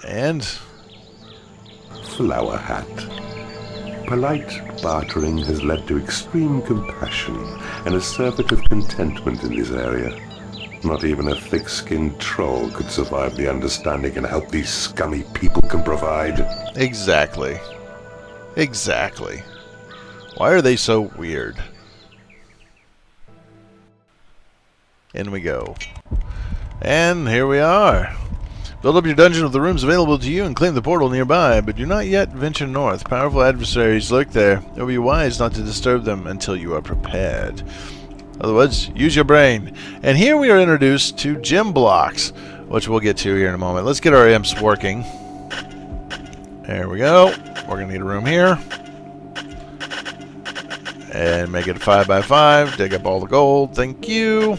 And Flowerhat. Polite bartering has led to extreme compassion and a circuit of contentment in this area. Not even a thick-skinned troll could survive the understanding and help these scummy people can provide. exactly. Exactly. Why are they so weird? In we go. And here we are. Build up your dungeon with the rooms available to you and claim the portal nearby, but do not yet venture north. Powerful adversaries lurk there. It will be wise not to disturb them until you are prepared. Otherwise, use your brain. And here we are introduced to gem blocks, which we'll get to here in a moment. Let's get our imps working. There we go. We're going to need a room here. And make it a 5x5. Dig up all the gold. Thank you.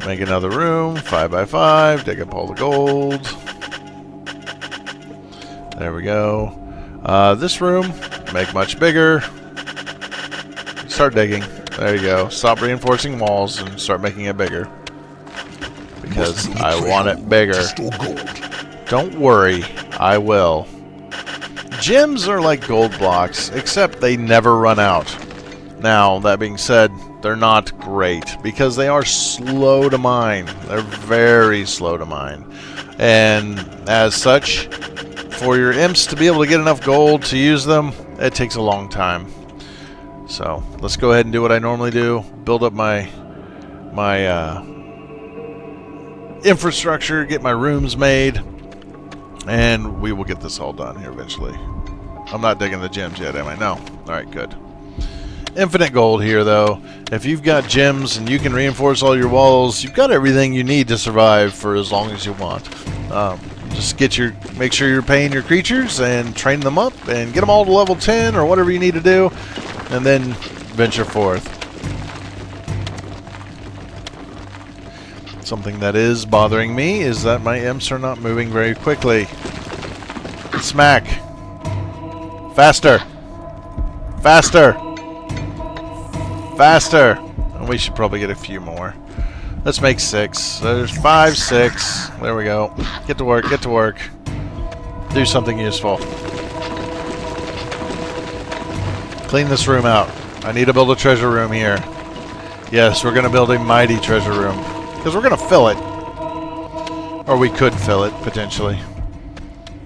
Make another room, 5x5, dig up all the gold. There we go. This room, make much bigger. Start digging. There you go. Stop reinforcing walls and start making it bigger. Because I want it bigger. Don't worry, I will. Gems are like gold blocks, except they never run out. Now, that being said, they're not great because they are slow to mine. They're very slow to mine. And as such, for your imps to be able to get enough gold to use them, it takes a long time. So, let's go ahead and do what I normally do. Build up my infrastructure, get my rooms made, and we will get this all done here eventually. I'm not digging the gems yet, am I? No. Alright, good. Infinite gold here, though. If you've got gems and you can reinforce all your walls, you've got everything you need to survive for as long as you want. Just make sure you're paying your creatures and train them up and get them all to level 10 or whatever you need to do, and then venture forth. Something that is bothering me is that my imps are not moving very quickly. Smack. Faster. Faster. Faster! And we should probably get a few more. Let's make 6. There's 5, 6. There we go. Get to work, get to work. Do something useful. Clean this room out. I need to build a treasure room here. Yes, we're going to build a mighty treasure room. Because we're going to fill it. Or we could fill it, potentially.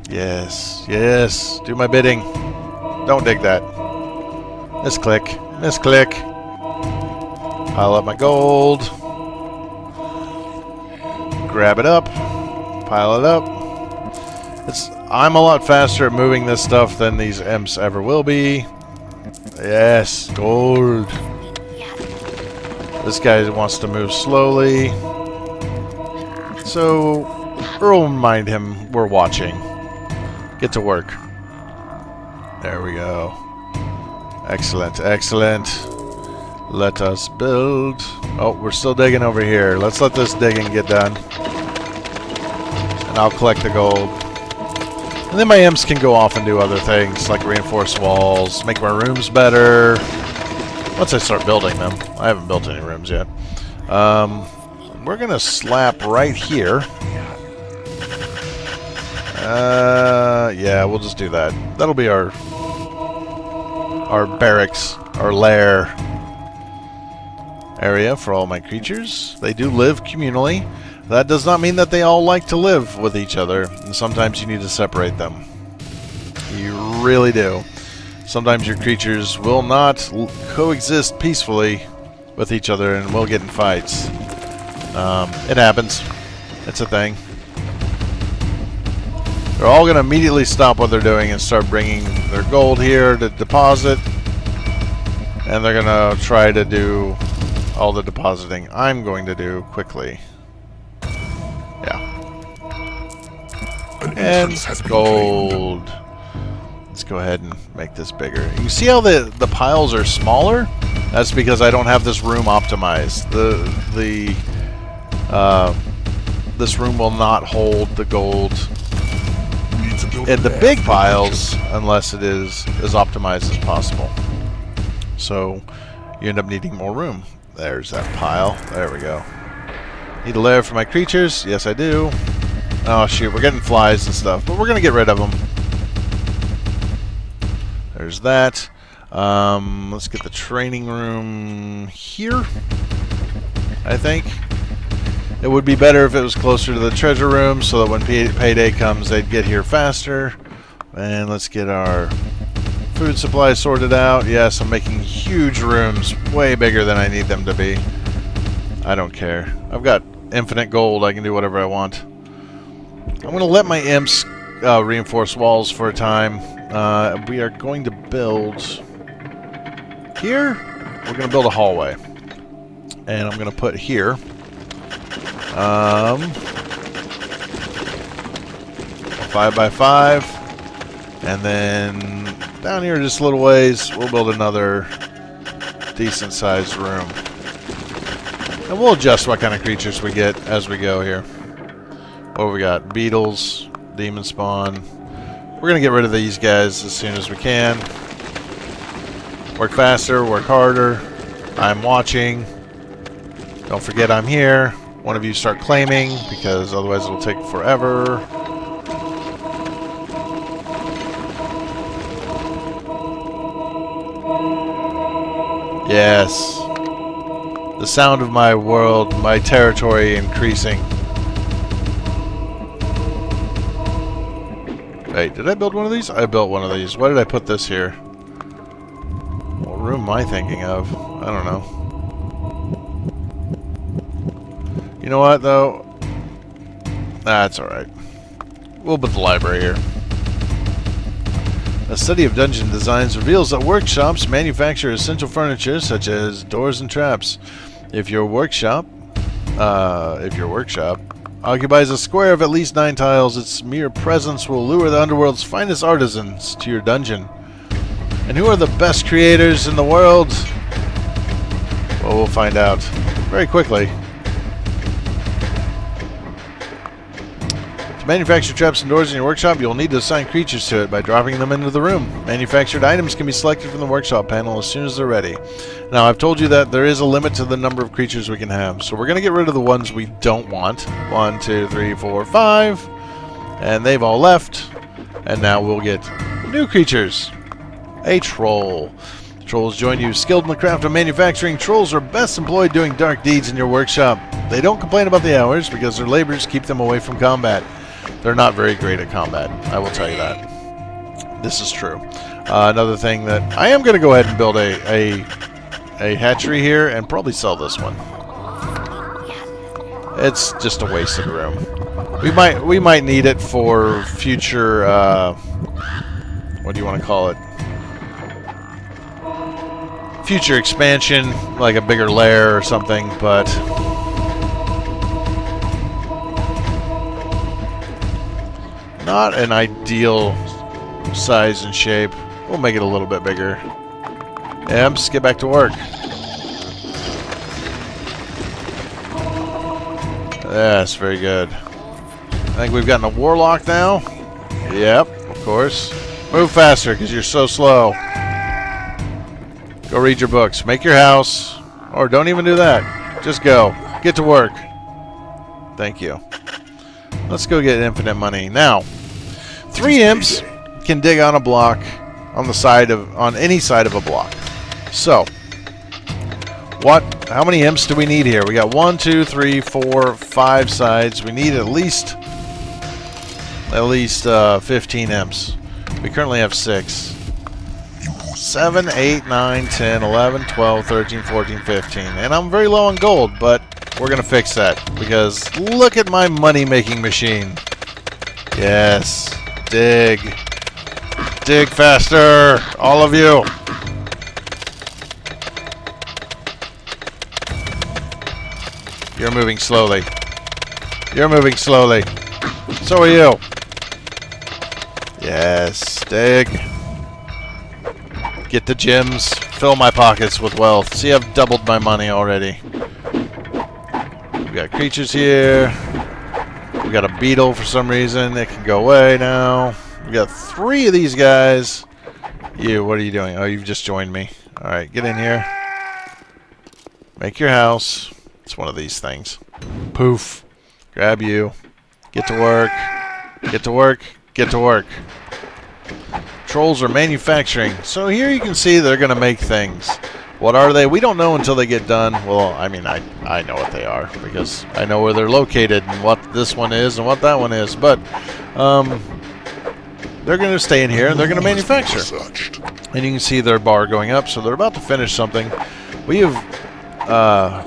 Yes, yes. Do my bidding. Don't dig that. Misclick. Misclick. Pile up my gold. Grab it up. Pile it up. I'm a lot faster at moving this stuff than these imps ever will be. Yes, gold. This guy wants to move slowly. So, remind him we're watching. Get to work. There we go. Excellent, excellent. Let us build. Oh, we're still digging over here. Let's let this digging get done. And I'll collect the gold. And then my imps can go off and do other things, like reinforce walls, make my rooms better. Once I start building them. I haven't built any rooms yet. We're going to slap right here. Yeah, we'll just do that. That'll be our barracks, our lair area for all my creatures. They do live communally. That does not mean that they all like to live with each other, and sometimes you need to separate them. You really do. Sometimes your creatures will not coexist peacefully with each other and will get in fights. It happens. It's a thing. They're all going to immediately stop what they're doing and start bringing their gold here to deposit. And they're going to try to do all the depositing I'm going to do quickly. Yeah. And gold. Let's go ahead and make this bigger. You see how the piles are smaller? That's because I don't have this room optimized. This room will not hold the gold in the big piles unless it is as optimized as possible. So you end up needing more room. There's that pile. There we go. Need a lair for my creatures? Yes, I do. Oh shoot, we're getting flies and stuff, but we're gonna get rid of them. There's that. Let's get the training room here, I think. It would be better if it was closer to the treasure room so that when payday comes, they'd get here faster. And let's get our food supply sorted out. Yes, I'm making huge rooms, way bigger than I need them to be. I don't care. I've got infinite gold. I can do whatever I want. I'm going to let my imps reinforce walls for a time. We are going to build here. We're going to build a hallway. And I'm going to put here. 5 by 5. And then down here just a little ways, we'll build another decent sized room. And we'll adjust what kind of creatures we get as we go here. What have we got? Beetles, demon spawn. We're going to get rid of these guys as soon as we can. Work faster, work harder. I'm watching. Don't forget I'm here. One of you start claiming, because otherwise it'll take forever. Yes. The sound of my world, my territory increasing. Wait, did I build one of these? I built one of these. Why did I put this here? What room am I thinking of? I don't know. You know what, though? That's alright. We'll put the library here. A study of dungeon designs reveals that workshops manufacture essential furniture such as doors and traps. If your workshop occupies a square of at least 9 tiles, its mere presence will lure the underworld's finest artisans to your dungeon. And who are the best creators in the world? Well, we'll find out very quickly. To manufacture traps and doors in your workshop, you'll need to assign creatures to it by dropping them into the room. Manufactured items can be selected from the workshop panel as soon as they're ready. Now, I've told you that there is a limit to the number of creatures we can have, so we're going to get rid of the ones we don't want. 1, 2, 3, 4, 5. And they've all left. And now we'll get new creatures. A troll. Trolls join you. Skilled in the craft of manufacturing, trolls are best employed doing dark deeds in your workshop. They don't complain about the hours because their labors keep them away from combat. They're not very great at combat, I will tell you that. This is true. Another thing that I am going to go ahead and build a hatchery here and probably sell this one. It's just a waste of room. We might need it for future what do you want to call it? Future expansion, like a bigger lair or something, but not an ideal size and shape. We'll make it a little bit bigger. Imps, get back to work. Yes, very good. I think we've gotten a warlock now. Yep, of course. Move faster, because you're so slow. Go read your books. Make your house. Or don't even do that. Just go. Get to work. Thank you. Let's go get infinite money. Now, 3 imps can dig on a block on any side of a block. So, how many imps do we need here? We got 1, 2, 3, 4, 5 sides. We need at least 15 imps. We currently have 6. 7, 8, 9, 10, 11, 12, 13, 14, 15. And I'm very low on gold, but we're going to fix that. Because look at my money-making machine. Yes. Dig. Dig faster. All of you. You're moving slowly. You're moving slowly. So are you. Yes. Dig. Get the gems. Fill my pockets with wealth. See, I've doubled my money already. We got creatures here. We got a beetle for some reason. It can go away now. We got 3 of these guys. You, what are you doing? Oh, you've just joined me. Alright, get in here. Make your house. It's one of these things. Poof. Grab you. Get to work. Get to work. Get to work. Trolls are manufacturing. So here you can see they're going to make things. What are they? We don't know until they get done. Well, I mean, I know what they are because I know where they're located and what this one is and what that one is. But they're going to stay in here and they're going to manufacture. And you can see their bar going up. So they're about to finish something. We have...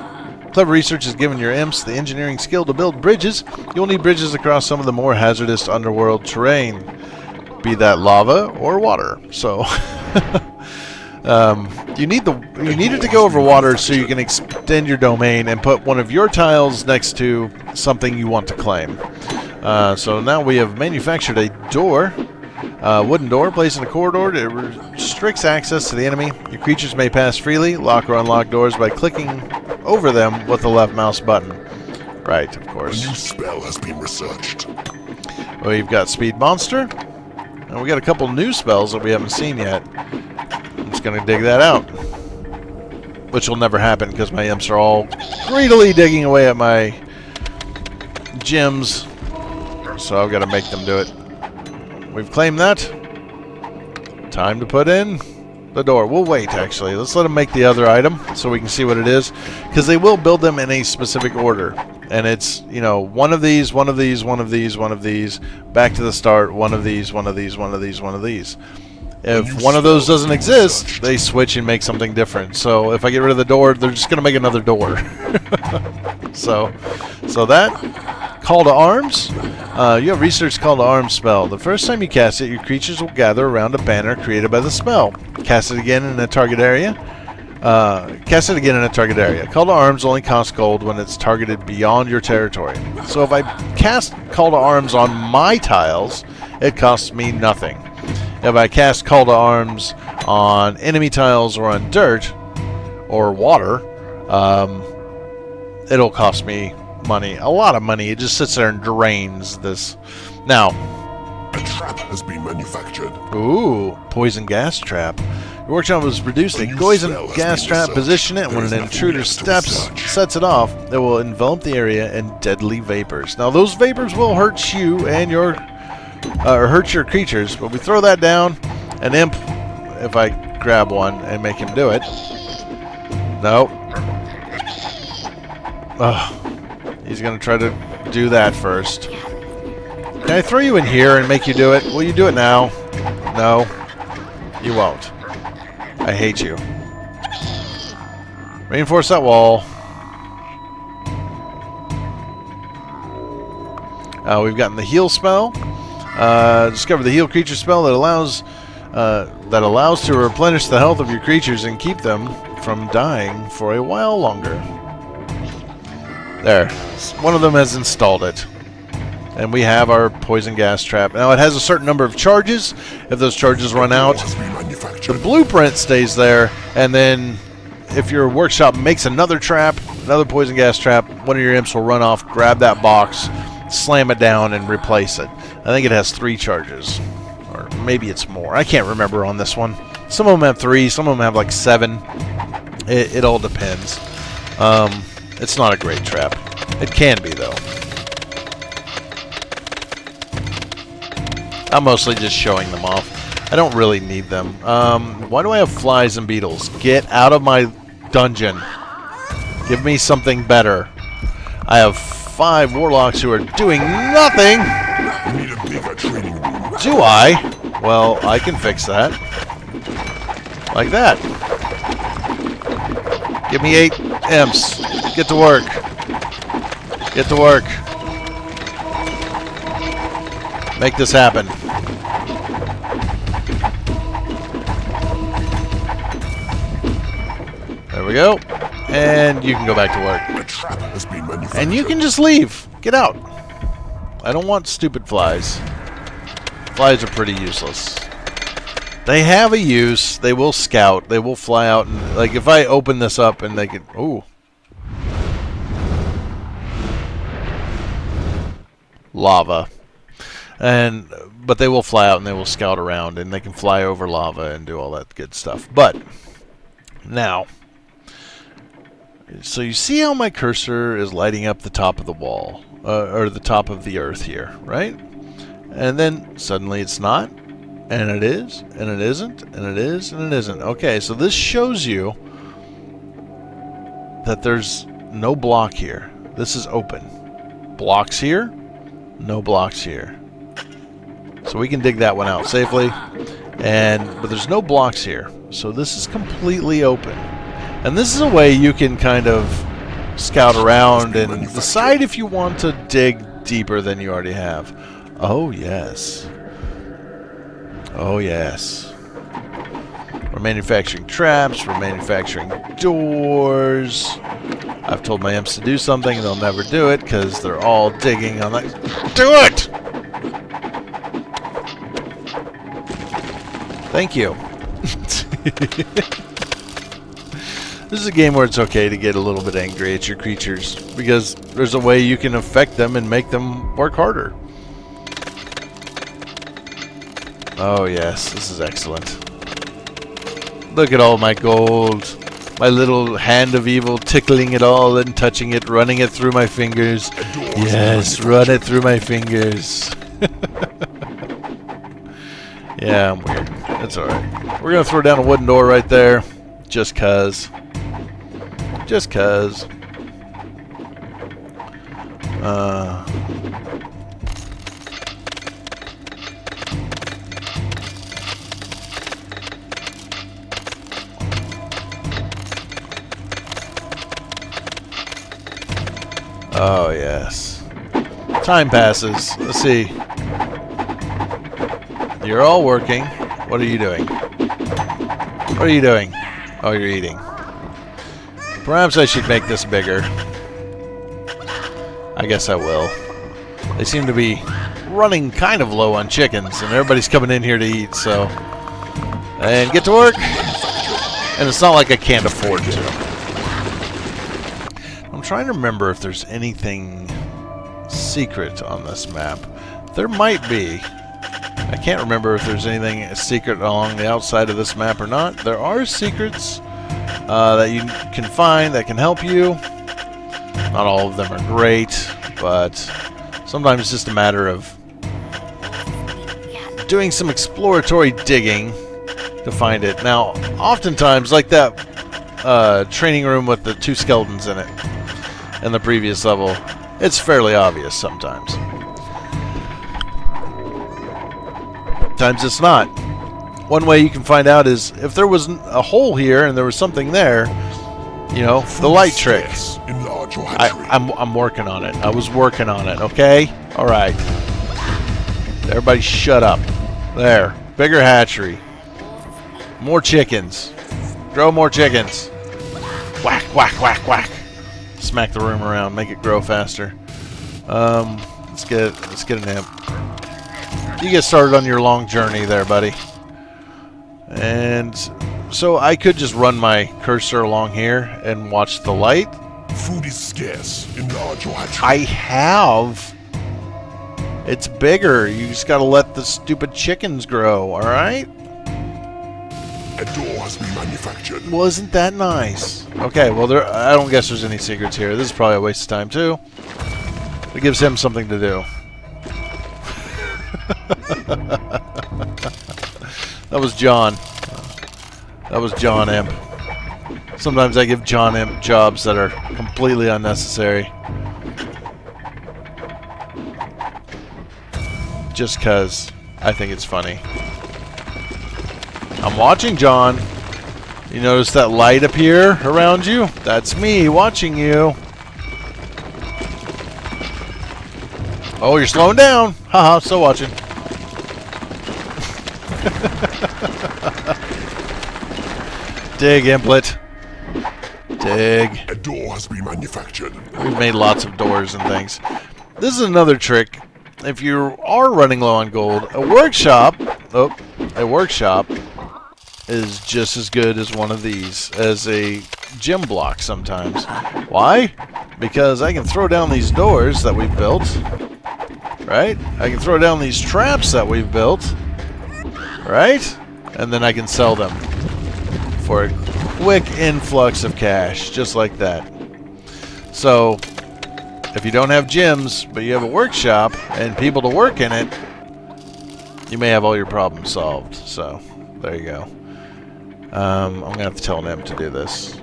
Clever Research has given your imps the engineering skill to build bridges. You'll need bridges across some of the more hazardous underworld terrain, be that lava or water. So you need it to go over water so you can extend your domain and put one of your tiles next to something you want to claim. So now we have manufactured a door. Wooden door placed in a corridor. It restricts access to the enemy. Your creatures may pass freely, lock or unlock doors by clicking over them with the left mouse button. Right, of course. A new spell has been researched. We've got Speed Monster. And we got a couple new spells that we haven't seen yet. I'm just going to dig that out. Which will never happen because my imps are all greedily digging away at my gems. So I've got to make them do it. We've claimed that. Time to put in the door. We'll wait, actually. Let's let them make the other item so we can see what it is. Because they will build them in a specific order. And it's, you know, one of these, one of these, one of these, one of these. Back to the start, one of these, one of these, one of these, one of these. If one of those doesn't exist, they switch and make something different. So if I get rid of the door, they're just going to make another door. So that... Call to Arms. You have Research Call to Arms spell. The first time you cast it, your creatures will gather around a banner created by the spell. Cast it again in a target area. Call to Arms only costs gold when it's targeted beyond your territory. So if I cast Call to Arms on my tiles, it costs me nothing. If I cast Call to Arms on enemy tiles or on dirt or water, it'll cost me money, a lot of money. It just sits there and drains this. Now, a trap has been manufactured. Ooh, poison gas trap. Your workshop was produced a poison gas trap. Position it when an intruder sets it off. It will envelop the area in deadly vapors. Now, those vapors will hurt you and your hurt your creatures. But we throw that down. An imp, if I grab one and make him do it. No. Ugh. He's going to try to do that first. Can I throw you in here and make you do it? Will you do it now? No. You won't. I hate you. Reinforce that wall. We've gotten the heal spell. Discover the heal creature spell that allows to replenish the health of your creatures and keep them from dying for a while longer. There. One of them has installed it. And we have our poison gas trap. Now it has a certain number of charges. If those charges run out, the blueprint stays there. And then if your workshop makes another trap, another poison gas trap, one of your imps will run off, grab that box, slam it down, and replace it. I think it has 3 charges. Or maybe it's more. I can't remember on this one. Some of them have 3. Some of them have like 7. It all depends. It's not a great trap. It can be, though. I'm mostly just showing them off. I don't really need them. Why do I have flies and beetles? Get out of my dungeon. Give me something better. I have 5 warlocks who are doing nothing. We need a bigger training room. Do I? Well, I can fix that. Like that. Give me 8 imps. Get to work. Get to work. Make this happen. There we go. And you can go back to work. A trap has been manufactured. And you can just leave. Get out. I don't want stupid flies. Flies are pretty useless. They have a use. They will scout. They will fly out. And, like, if I open this up and they can... Ooh. Lava. But they will fly out and they will scout around. And they can fly over lava and do all that good stuff. But, now... So you see how my cursor is lighting up the top of the wall. or the top of the earth here, right? And then suddenly it's not, and it is, and it isn't, and it is, and it isn't. Okay, so this shows you that there's no block here. This is open. Blocks here, no blocks here. So we can dig that one out safely. But there's no blocks here. So this is completely open. And this is a way you can kind of scout around and decide if you want to dig deeper than you already have. Oh, yes. Oh, yes. We're manufacturing traps. We're manufacturing doors. I've told my imps to do something. They'll never do it because they're all digging on that. Do it! Thank you. This is a game where it's okay to get a little bit angry at your creatures because there's a way you can affect them and make them work harder. Oh yes, this is excellent. Look at all my gold. My little hand of evil tickling it all and touching it, running it through my fingers. Yes, run it through my fingers. Yeah, I'm weird. That's alright. We're going to throw down a wooden door right there. Just cuz. Just cuz. Oh, yes. Time passes. Let's see. You're all working. What are you doing? What are you doing? Oh, you're eating. Perhaps I should make this bigger. I guess I will. They seem to be running kind of low on chickens, and everybody's coming in here to eat, so... And get to work! And it's not like I can't afford to. I'm trying to remember if there's anything secret on this map. There might be. I can't remember if there's anything secret along the outside of this map or not. There are secrets that you can find that can help you. Not all of them are great, but sometimes it's just a matter of doing some exploratory digging to find it. Now, oftentimes, like that training room with the 2 skeletons in it in the previous level, it's fairly obvious sometimes. Sometimes it's not. One way you can find out is if there was a hole here and there was something there, you know, the light trick. I'm working on it. I was working on it, okay? Alright. Everybody shut up. There. Bigger hatchery. More chickens. Grow more chickens. Whack, whack, whack, whack. Smack the room around. Make it grow faster. Let's get an imp. You get started on your long journey there, buddy. And so I could just run my cursor along here and watch the light. Food is scarce. Enlarge your hatchery. I have. It's bigger. You just gotta let the stupid chickens grow, alright? A door has been manufactured. Well, isn't that nice? Okay, well, I don't guess there's any secrets here. This is probably a waste of time, too. It gives him something to do. That was John. That was John Imp. Sometimes I give John Imp jobs that are completely unnecessary. Just because I think it's funny. I'm watching, John. You notice that light appear around you? That's me watching you. Oh, you're slowing down. Haha, still watching. Dig, Implet. Dig. A door has been manufactured. We've made lots of doors and things. This is another trick. If you are running low on gold, a workshop is just as good as one of these, as a gym block sometimes. Why? Because I can throw down these doors that we've built, right? I can throw down these traps that we've built, right? And then I can sell them for a quick influx of cash, just like that. So, if you don't have gyms, but you have a workshop and people to work in it, you may have all your problems solved. So, there you go. I'm going to have to tell him to do this.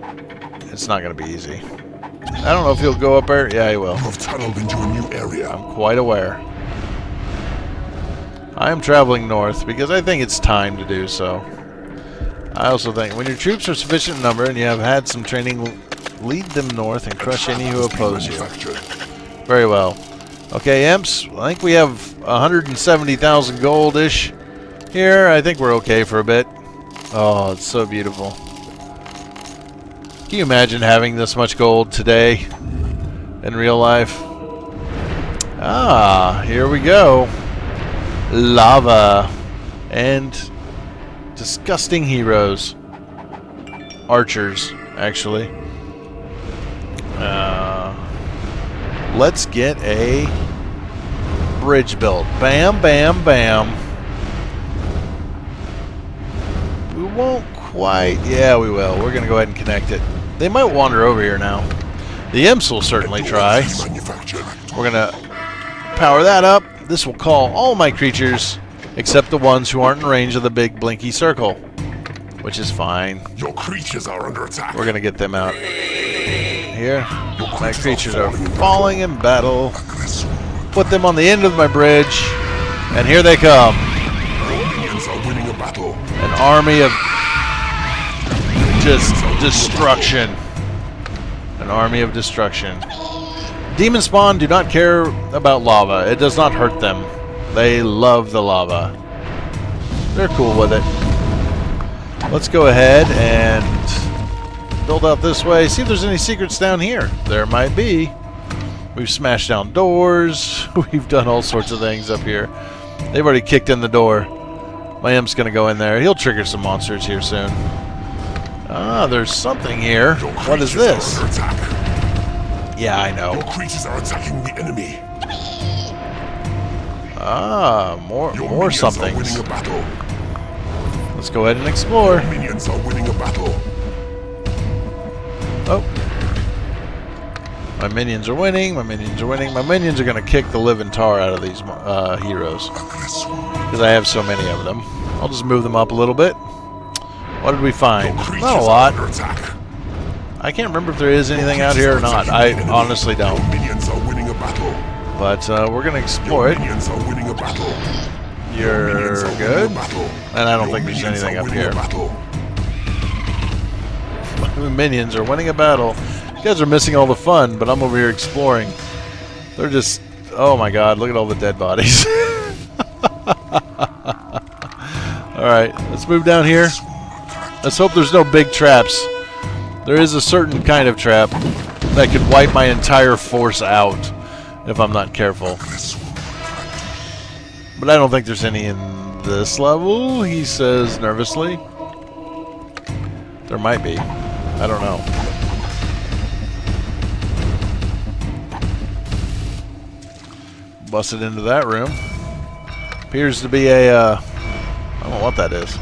It's not going to be easy. I don't know if he'll go up there. Yeah, he will. You have tunneled into a new area. I'm quite aware. I am traveling north because I think it's time to do so. I also think when your troops are sufficient in number and you have had some training, lead them north and crush any who oppose you. Very well. Okay, imps, I think we have 170,000 gold-ish here. I think we're okay for a bit. Oh, it's so beautiful. Can you imagine having this much gold today in real life? Ah, here we go. Lava and disgusting heroes. Archers, actually. Let's get a bridge built. Bam, bam, bam. We won't quite. Yeah, we will. We're going to go ahead and connect it. They might wander over here now. The imps will certainly try. We're going to power that up. This will call all my creatures except the ones who aren't in range of the big blinky circle, which is fine. Your creatures are under attack. We're going to get them out. Here, my creatures are falling in battle. Put them on the end of my bridge, and here they come. Your minions are winning a battle. An army of just destruction. An army of destruction. Demon spawn do not care about lava. It does not hurt them. They love the lava. They're cool with it. Let's go ahead and build out this way. See if there's any secrets down here. There might be. We've smashed down doors. We've done all sorts of things up here. They've already kicked in the door. My imp's going to go in there. He'll trigger some monsters here soon. Ah, there's something here. What is this? Yeah, I know. Your creatures are attacking the enemy. Ah, more something. Winning a battle. Let's go ahead and explore. Your minions are winning a battle. Oh. My minions are winning. My minions are winning. My minions are going to kick the living tar out of these heroes. Because I have so many of them. I'll just move them up a little bit. What did we find? Not a lot. I can't remember if there is anything out here or not. I honestly don't. Your minions are winning a battle. But we're going to explore it. Minions are winning a battle. You're good. And I don't think there's anything up here. My minions are winning a battle. You guys are missing all the fun, but I'm over here exploring. They're just... Oh my god, look at all the dead bodies. Alright, let's move down here. Let's hope there's no big traps. There is a certain kind of trap that could wipe my entire force out if I'm not careful. But I don't think there's any in this level, he says nervously. There might be. I don't know. Busted into that room. Appears to be a, I don't know what that is.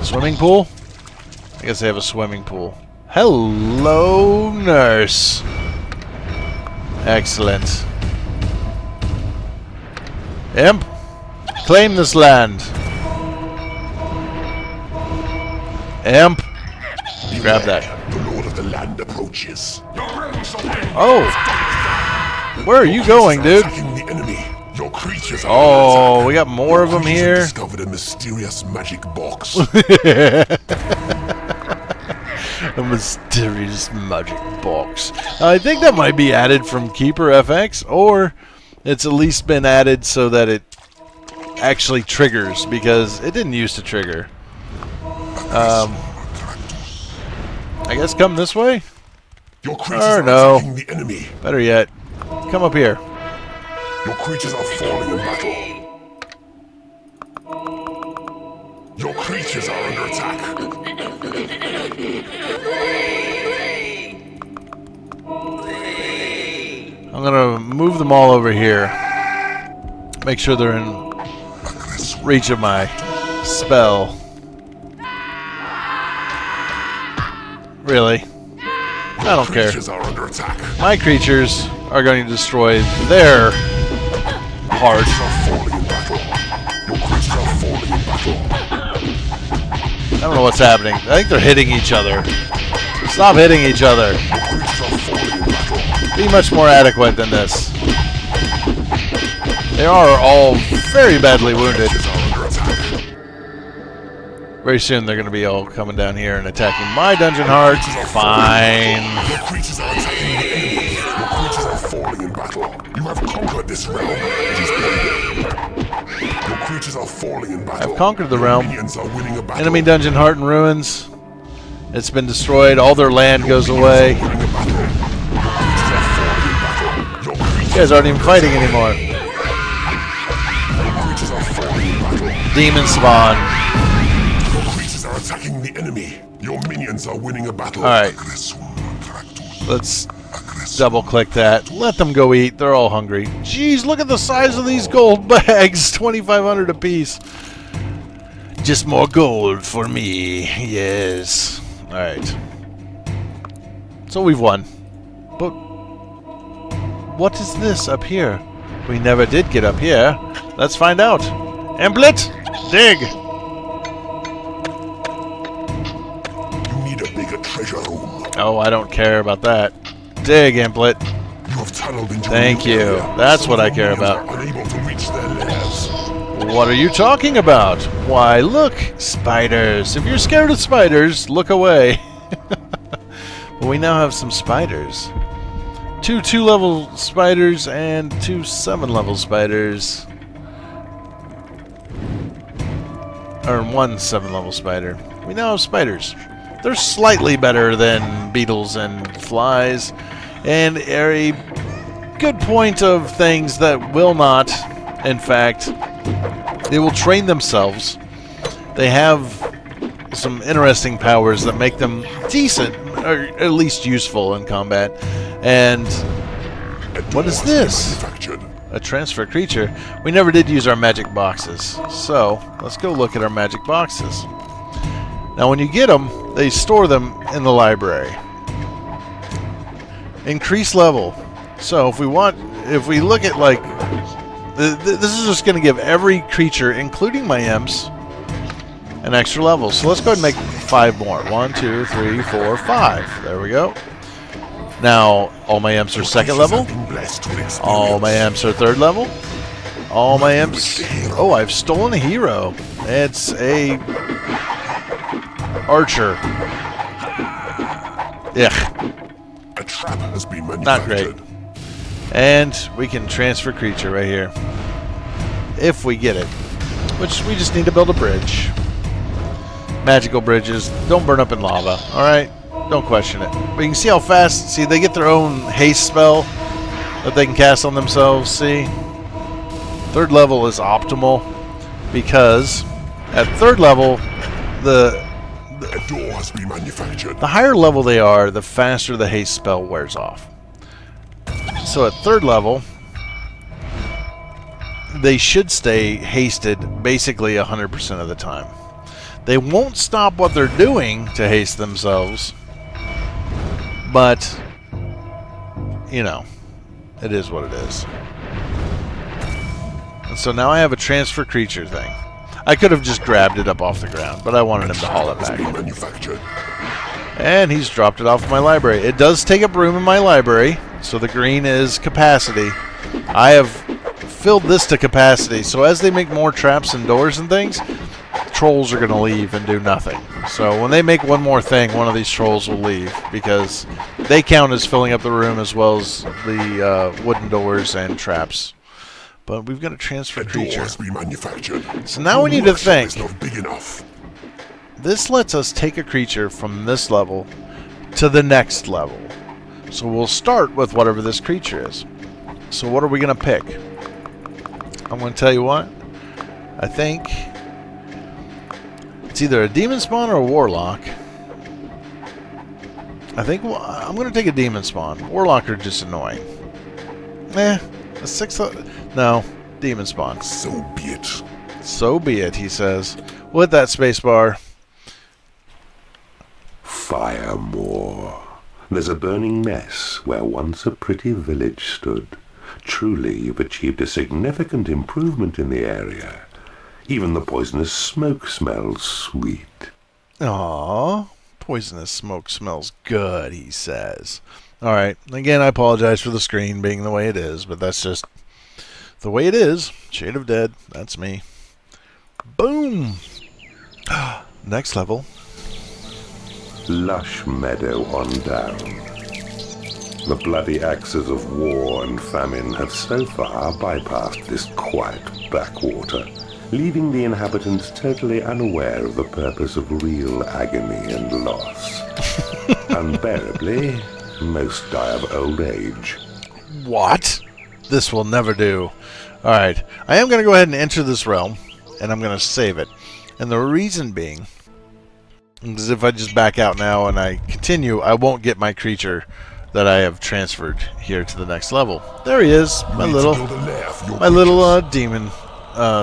Swimming pool? I guess they have a swimming pool. Hello, nurse. Excellent. Imp, claim this land. Imp, grab that. The lord of the land approaches. Oh, where are you going, dude? Attacking the enemy. Your creatures are Oh, we got more of them here. Discovered a mysterious magic box. A mysterious magic box. I think that might be added from Keeper FX, or it's at least been added so that it actually triggers, because it didn't used to trigger. I guess come this way? Your creatures Or are no. attacking the enemy. Better yet, come up here. Your creatures are falling in battle. Your creatures are under attack. I'm gonna move them all over here. Make sure they're in reach of my spell. Really? I don't care. Creatures are under attack. My creatures are going to destroy their heart. I don't know what's happening. I think they're hitting each other. Stop hitting each other. Be much more adequate than this. They are all very badly wounded. Very soon they're going to be all coming down here and attacking my dungeon heart. Fine. Your creatures are attacking the enemy. Your creatures are falling in battle. You have conquered this realm. It is ended. Your creatures are falling in battle. I've conquered the realm. Minions are winning a battle. Enemy dungeon heart in ruins. It's been destroyed. All their land goes away. You guys aren't even fighting anymore. Demon spawn. Your creatures are attacking the enemy. Your minions are winning a battle. Alright. Let's double click that. Let them go eat. They're all hungry. Jeez, look at the size of these gold bags. 2,500 apiece. Just more gold for me. Yes. Alright. So we've won. But what is this up here? We never did get up here. Let's find out. Emblet! Dig! You need a bigger treasure room. Oh, I don't care about that. Dig, Emblet. You have tunneled into Thank a new you. area. That's Some what I of care your minions about. are unable to reach their lairs. What are you talking about? Why, look! Spiders. If you're scared of spiders, look away. But we now have some spiders. 2 2-level spiders and 2 7-level spiders. Or 1 7-level spider. We now have spiders. They're slightly better than beetles and flies, and are a good point of things that will not, in fact, they will train themselves. They have some interesting powers that make them decent, or at least useful in combat. And what is this? A transfer creature. We never did use our magic boxes, so let's go look at our magic boxes. Now when you get them, they store them in the library. Increase level. So if we look at like, this is just going to give every creature, including my imps, an extra level. So let's go ahead and make 5 more. 1, 2, 3, 4, 5. There we go. Now, all my imps are 2nd level. All my imps are 3rd level. All my imps... Oh, I've stolen a hero. It's a... archer. Ugh. A trap has been manufactured. Not great. And we can transfer creature right here. If we get it. Which we just need to build a bridge. Magical bridges. Don't burn up in lava. Alright? Don't question it. But you can see how fast... See, they get their own haste spell that they can cast on themselves. See? 3rd level is optimal because at 3rd level, A door has been manufactured. the higher level they are, the faster the haste spell wears off. So at 3rd level, they should stay hasted basically 100% of the time. They won't stop what they're doing to haste themselves, but, you know, it is what it is. And so now I have a transfer creature thing. I could have just grabbed it up off the ground, but I wanted him to haul it back. And he's dropped it off my library. It does take up room in my library, so the green is capacity. I have filled this to capacity, so as they make more traps and doors and things, trolls are going to leave and do nothing. So when they make one more thing, one of these trolls will leave, because they count as filling up the room as well as the wooden doors and traps. But we've got a transfer creature. Has been manufactured. So now we need to think. It's not big enough. This lets us take a creature from this level to the next level. So we'll start with whatever this creature is. So what are we going to pick? I'm going to tell you what. I think it's either a demon spawn or a warlock. I think I'm going to take a demon spawn. Warlock are just annoying. A 6th... No, demon spawn. So be it. So be it, he says. We'll hit that space bar. Fire more. There's a burning mess where once a pretty village stood. Truly, you've achieved a significant improvement in the area. Even the poisonous smoke smells sweet. Aww, poisonous smoke smells good, he says. Alright, again, I apologize for the screen being the way it is, but that's just the way it is. Shade of Dead, that's me. Boom! Next level. Lush meadow on down. The bloody axes of war and famine have so far bypassed this quiet backwater, leaving the inhabitants totally unaware of the purpose of real agony and loss. Unbearably, most die of old age. What? This will never do. Alright, I am going to go ahead and enter this realm, and I'm going to save it. And the reason being is if I just back out now and I continue, I won't get my creature that I have transferred here to the next level. There he is, my little demon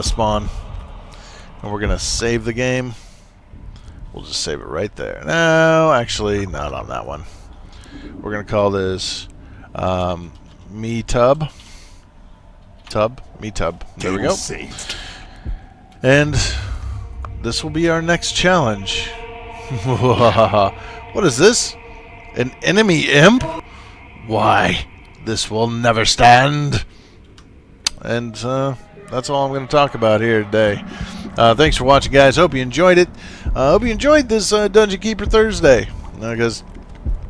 spawn. And we're going to save the game. We'll just save it right there. No, actually, not on that one. We're going to call this Me Tub. Me Tub. There we go. Saved. And this will be our next challenge. What is this? An enemy imp? Why, this will never stand. And that's all I'm going to talk about here today. Thanks for watching, guys. Hope you enjoyed it. Hope you enjoyed this Dungeon Keeper Thursday. Because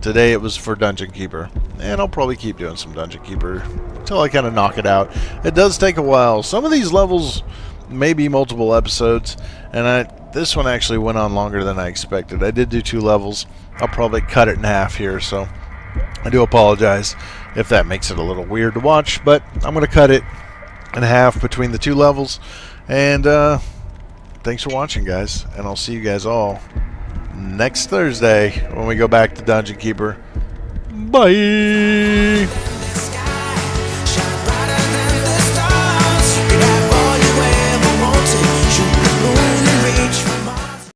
today it was for Dungeon Keeper. And I'll probably keep doing some Dungeon Keeper until I kind of knock it out. It does take a while. Some of these levels may be multiple episodes. And this one actually went on longer than I expected. I did do 2 levels. I'll probably cut it in half here, so I do apologize if that makes it a little weird to watch, but I'm going to cut it in half between the 2 levels. And thanks for watching, guys, and I'll see you guys all next Thursday when we go back to Dungeon Keeper. Bye!